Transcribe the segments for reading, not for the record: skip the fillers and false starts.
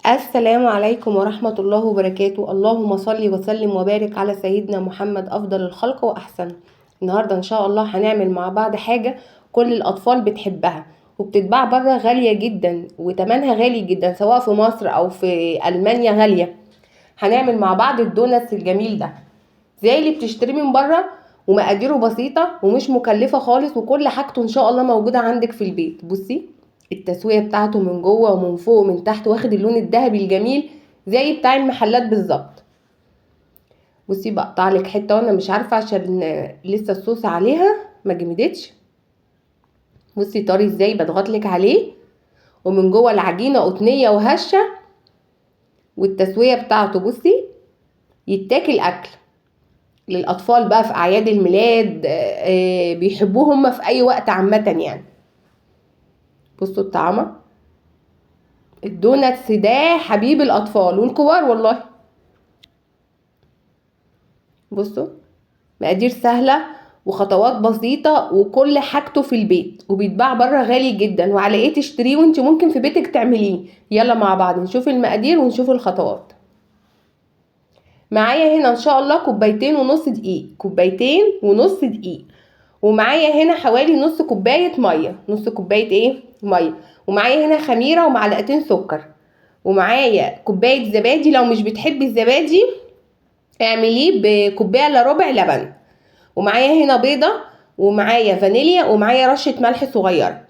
السلام عليكم ورحمة الله وبركاته. اللهم صل وسلم وبارك على سيدنا محمد أفضل الخلق وأحسن. النهاردة إن شاء الله هنعمل مع بعض حاجة كل الأطفال بتحبها وبتتباع بره غالية جدا وتمنها غالي جدا، سواء في مصر أو في ألمانيا غالية. هنعمل مع بعض الدوناتس الجميل ده زي اللي بتشتري من بره، ومقاديره بسيطة ومش مكلفة خالص، وكل حاجته إن شاء الله موجودة عندك في البيت. بصي التسوية بتاعته من جوه ومن فوق ومن تحت، واخد اللون الذهبي الجميل زي بتاع المحلات بالظبط. بصي بقطع لك حته وانا مش عارفه عشان لسه الصوص عليها ما جمدتش. بصي طري ازاي، بضغط لك عليه ومن جوه العجينه قطنيه وهشه، والتسويه بتاعته بصي يتاكل اكل للاطفال بقى في اعياد الميلاد، بيحبوه هم في اي وقت عامه يعني. بصوا الطعامه، الدوناتس ده حبيب الاطفال والكبار والله. بصوا مقادير سهله وخطوات بسيطه وكل حاجته في البيت، وبيتباع بره غالي جدا، وعلى ايه تشتريه وانت ممكن في بيتك تعمليه. يلا مع بعض نشوف المقادير ونشوف الخطوات. معايا هنا ان شاء الله كوبايتين ونص دقيق، كوبايتين ونص دقيق، ومعايا هنا حوالي نص كوبايه ميه، نص كوبايه ايه ميه، ومعايا هنا خميره ومعلقتين سكر، ومعايا كوبايه زبادي. لو مش بتحبي الزبادي اعمليه بكوبايه الا ربع لبن، ومعايا هنا بيضه، ومعايا فانيليا، ومعايا رشه ملح صغيره.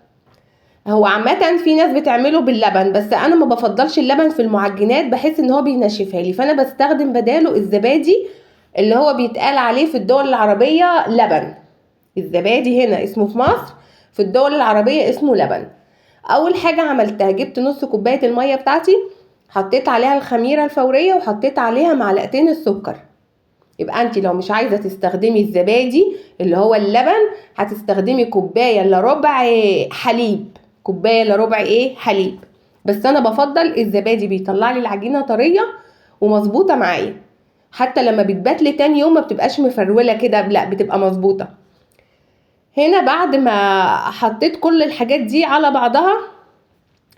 هو عامه في ناس بتعمله باللبن، بس انا ما بفضلش اللبن في المعجنات، بحس ان هو بينشفها لي، فانا بستخدم بداله الزبادي اللي هو بيتقال عليه في الدول العربيه لبن. الزبادي هنا اسمه في مصر، في الدول العربيه اسمه لبن. اول حاجه عملتها جبت نص كوبايه الميه بتاعتي، حطيت عليها الخميره الفوريه وحطيت عليها معلقتين السكر. يبقى انت لو مش عايزه تستخدمي الزبادي اللي هو اللبن، هتستخدمي كوبايه الا ربع حليب، كوبايه الا ربع حليب. بس انا بفضل الزبادي، بيطلع لي العجينه طريه ومظبوطه معايا، حتى لما بتبات لي تاني يوم ما بتبقاش مفروله كده، لا بتبقى مظبوطه. هنا بعد ما حطيت كل الحاجات دي على بعضها،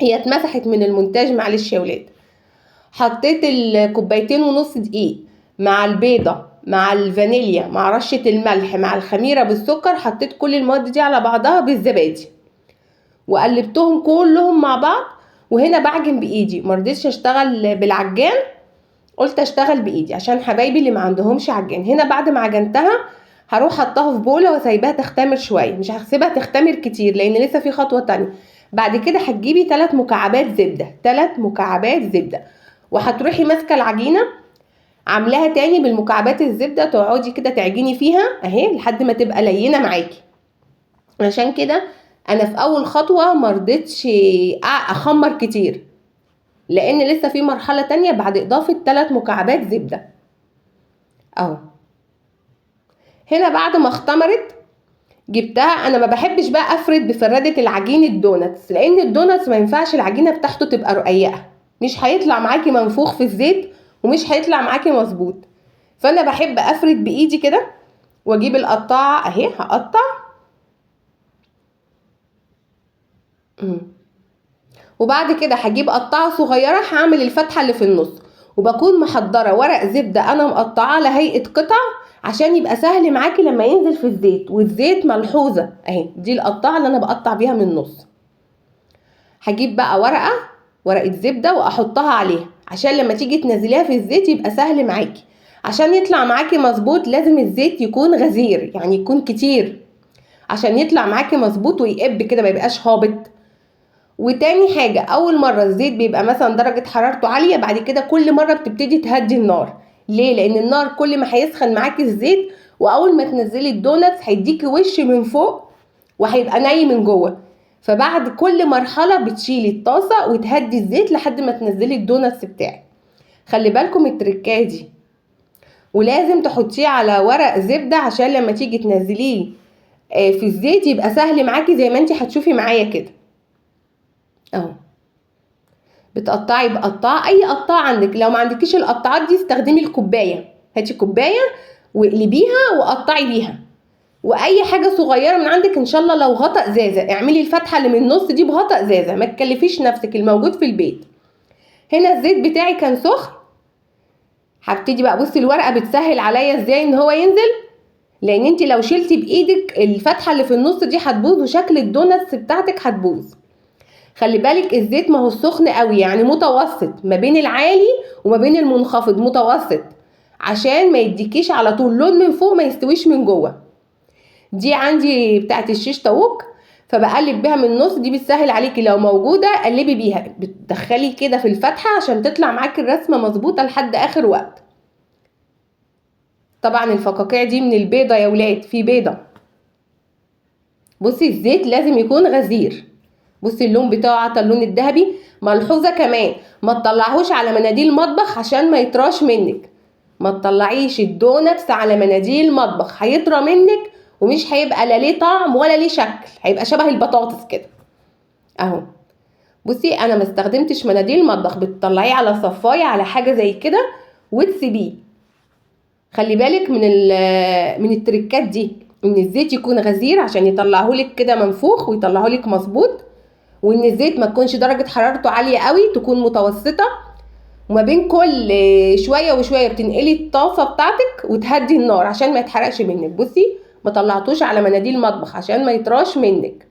هي اتمسحت من المونتاج معلش يا ولاد. حطيت الكوبايتين ونص دقيق مع البيضة مع الفانيليا مع رشة الملح مع الخميرة بالسكر، حطيت كل المواد دي على بعضها بالزبادي وقلبتهم كلهم مع بعض. وهنا بعجن بايدي، مرضيتش اشتغل بالعجان، قلت اشتغل بايدي عشان حبايبي اللي ما عندهمش عجان. هنا بعد ما عجنتها هروح حطها في بوله واسيبها تختمر شويه، مش هسيبها تختمر كتير لان لسه في خطوه تانية. بعد كده هتجيبي 3 مكعبات زبده، 3 مكعبات زبده، وهتروحي ماسكه العجينه عاملاها تاني بالمكعبات الزبده، تقعدي كده تعجني فيها اهي لحد ما تبقى لينه معاكي. عشان كده انا في اول خطوه مرضتش اخمر كتير، لان لسه في مرحله تانية بعد اضافه 3 مكعبات زبده اهو. هنا بعد ما اختمرت جبتها. انا ما بحبش بقى افرد بفرادة العجين الدوناتس، لان الدوناتس ما ينفعش العجينه بتاعته تبقى رقيقه، مش هيطلع معاكي منفوخ في الزيت ومش هيطلع معاكي مظبوط. فانا بحب افرد بايدي كده، واجيب القطاعه اهي هقطع. وبعد كده هجيب قطاعه صغيره هعمل الفتحه اللي في النص، وبكون محضره ورق زبده انا مقطعاه لهيئه قطع عشان يبقى سهل معاكي لما ينزل في الزيت. والزيت ملحوظه اهي، دي القطاعه اللي انا بقطع بيها من النص. هجيب بقى ورقه زبده واحطها عليها عشان لما تيجي تنزليها في الزيت يبقى سهل معاكي. عشان يطلع معاكي مظبوط لازم الزيت يكون غزير، يعني يكون كتير عشان يطلع معاكي مظبوط ويقب كده ما يبقاش هابط. وتاني حاجة، أول مرة الزيت بيبقى مثلا درجة حرارته عالية، بعد كده كل مرة بتبتدي تهدي النار. ليه؟ لأن النار كل ما هيسخن معاكي الزيت، وأول ما تنزلي الدوناتس هيديكي وش من فوق وهيبقى ني من جوه. فبعد كل مرحلة بتشيلي الطاسة وتهدي الزيت لحد ما تنزلي الدوناتس بتاعك. خلي بالكم التركاية دي، ولازم تحطيه على ورق زبدة عشان لما تيجي تنزليه في الزيت يبقى سهل معاكي زي ما انتي هتشوفي معايا كده اهو. بتقطعي بقطاعه، اي قطاعه عندك. لو ما عندكيش القطاعات دي استخدمي الكوبايه، هاتي كوبايه واقلبيها وقطعي بيها. واي حاجه صغيره من عندك، ان شاء الله لو غطا ازازه اعملي الفتحه اللي من النص دي بغطا ازازه، ما تكلفيش نفسك، الموجود في البيت. هنا الزيت بتاعي كان سخن. هبتدي بقى، بصي الورقه بتسهل عليا ازاي ان هو ينزل، لان انت لو شلتي بايدك الفتحه اللي في النص دي هتبوظ وشكل الدونتس بتاعتك هتبوظ. خلي بالك الزيت ما هو سخن قوي، يعني متوسط ما بين العالي وما بين المنخفض، متوسط عشان ما يديكيش على طول لون من فوق ما يستويش من جوه. دي عندي بتاعت الشيش طاووق، فبقلب بيها من النص. دي بتسهل عليكي، لو موجوده قلبي بيها، بتدخلي كده في الفتحه عشان تطلع معاكي الرسمه مظبوطه لحد اخر وقت. طبعا الفقاقيع دي من البيضه يا ولاد، في بيضه. بصي الزيت لازم يكون غزير. بصي اللون بتاعه عطى اللون الذهبي. ملحوظه كمان، ما تطلعهوش على مناديل مطبخ عشان ما يطراش منك. ما تطلعيش الدونتس على مناديل مطبخ، هيطرى منك ومش هيبقى لا ليه طعم ولا ليه شكل، هيبقى شبه البطاطس كده اهو. بصي انا ما استخدمتش مناديل مطبخ، بتطلعيه على صفايه على حاجه زي كده وتسيبيه. خلي بالك من التريكات دي، ان الزيت يكون غزير عشان يطلعهولك كده منفوخ ويطلعهولك مظبوط، وان الزيت ما تكونش درجه حرارته عاليه قوي، تكون متوسطه، وما بين كل شويه وشويه بتنقلي الطاسه بتاعتك وتهدي النار عشان ما يتحرقش منك. بصي ما طلعتوش على مناديل مطبخ عشان ما يطراش منك.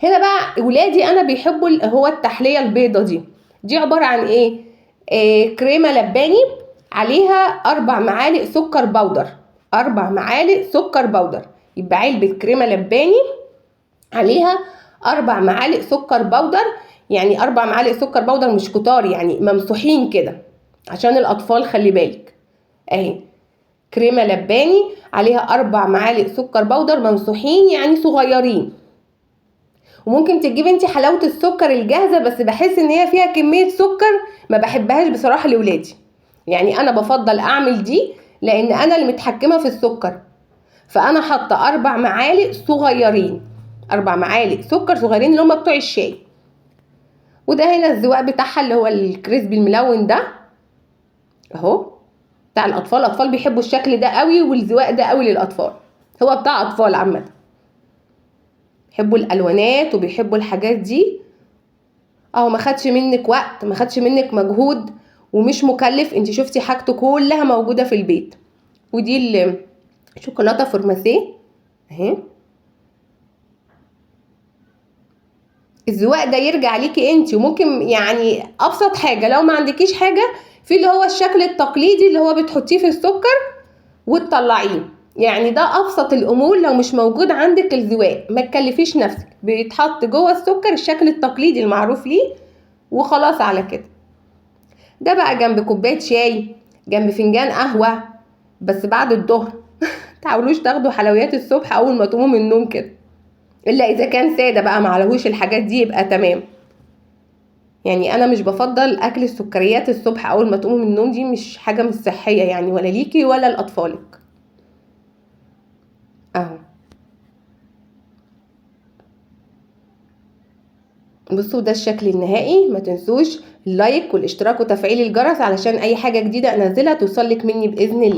هنا بقى ولادي انا بيحبوا هو التحليه البيضه دي عباره عن ايه؟ كريمه لباني عليها 4 معالق سكر بودر. 4 معالق سكر بودر، يبقى علبه كريمه لباني عليها 4 معالق سكر بودر. يعني 4 معالق سكر بودر مش كتار، يعني ممسوحين كده عشان الاطفال. خلي بالك اهي كريمه لباني عليها 4 معالق سكر بودر ممسوحين، يعني صغيرين. وممكن تجيبي انت حلاوه السكر الجاهزه، بس بحس ان هي فيها كميه سكر ما بحبهاش بصراحه لاولادي. يعني انا بفضل اعمل دي لان انا اللي متحكمه في السكر. فانا حاطه 4 معالق صغيرين، 4 معالق سكر صغيرين اللي هم بتوع الشاي. وده هنا الزواق بتاعها اللي هو الكريسبي الملون ده اهو، بتاع الاطفال. الاطفال بيحبوا الشكل ده قوي والزواق ده قوي للاطفال، هو بتاع اطفال عامه، بيحبوا الالوانات وبيحبوا الحاجات دي اهو. ما خدش منك وقت، ما خدش منك مجهود، ومش مكلف. انت شفتي حاجته كلها موجوده في البيت. ودي الشوكولاته فورماسيه اهي. الزواق ده يرجع ليكي انت، وممكن يعني ابسط حاجه لو ما عندكيش حاجه في اللي هو الشكل التقليدي اللي هو بتحطيه في السكر وتطلعيه. يعني ده ابسط الامور. لو مش موجود عندك الزواق ما تكلفيش نفسك، بيتحط جوه السكر الشكل التقليدي المعروف ليه وخلاص على كده. ده بقى جنب كوبايه شاي، جنب فنجان قهوه، بس بعد الظهر. متحاولوش تاخدوا حلويات الصبح اول ما تقوموا من النوم كده، الا اذا كان ساده بقى معلهوش الحاجات دي يبقى تمام. يعني انا مش بفضل اكل السكريات الصبح اول ما تقوموا من النوم، دي مش حاجه مش صحيه يعني، ولا ليكي ولا لاطفالك اهو. بصوا ده الشكل النهائي. ما تنسوش اللايك والاشتراك وتفعيل الجرس علشان اي حاجه جديده انزلها توصلك مني باذن الله.